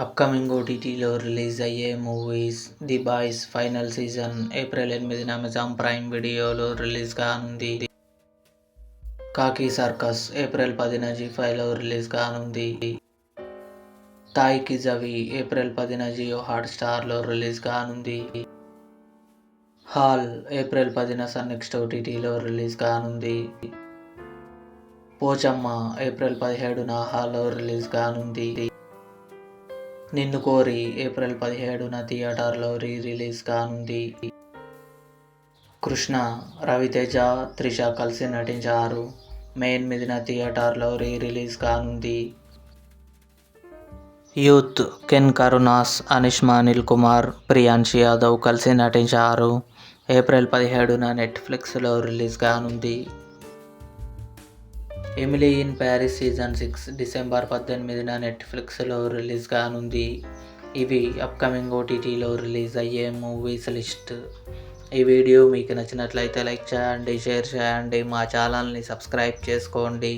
Upcoming ఓటీటీలో release అయ్యే movies 'the boys' final season April 8న అమెజాన్ ప్రైమ్ వీడియోలో రిలీజ్ కానుంది. 'కాకి సర్కస్' ఏప్రిల్ 10న జీ5లో రిలీజ్ కానుంది. 'తాయ్ కి జవి' ఏప్రిల్ 10న జియో హాట్స్టార్లో రిలీజ్ కానుంది. 'హాల్' ఏప్రిల్ 10న సన్ నెక్స్ట్ ఓటీటీలో రిలీజ్ కానుంది. 'పోచమ్మ' ఏప్రిల్ 17న ఆహాలో రిలీజ్ కానుంది. 'నిన్ను కోరి' ఏప్రిల్ 17న థియేటర్లో రిలీజ్ కానుంది. 'కృష్ణ' రవితేజ, త్రిష కలిసి నటించారు. మే 8న థియేటర్లో రిలీజ్ కానుంది. 'యూత్' కెన్ కరుణాస్, అనిష్మా అనిల్ కుమార్, ప్రియాంషి యాదవ్ కలిసి నటించారు. ఏప్రిల్ 17న నెట్ఫ్లిక్స్లో రిలీజ్ కానుంది. 'Emily in Paris season 6' December 18న నెట్ఫ్లిక్స్లో రిలీజ్ కానుంది. ఇవి అప్కమింగ్ ఓటీటీలో రిలీజ్ అయ్యే మూవీస్ లిస్ట్. ఈ వీడియో మీకు నచ్చినట్లయితే లైక్ చేయండి, షేర్ చేయండి, మా ఛానల్ని సబ్స్క్రైబ్ చేసుకోండి.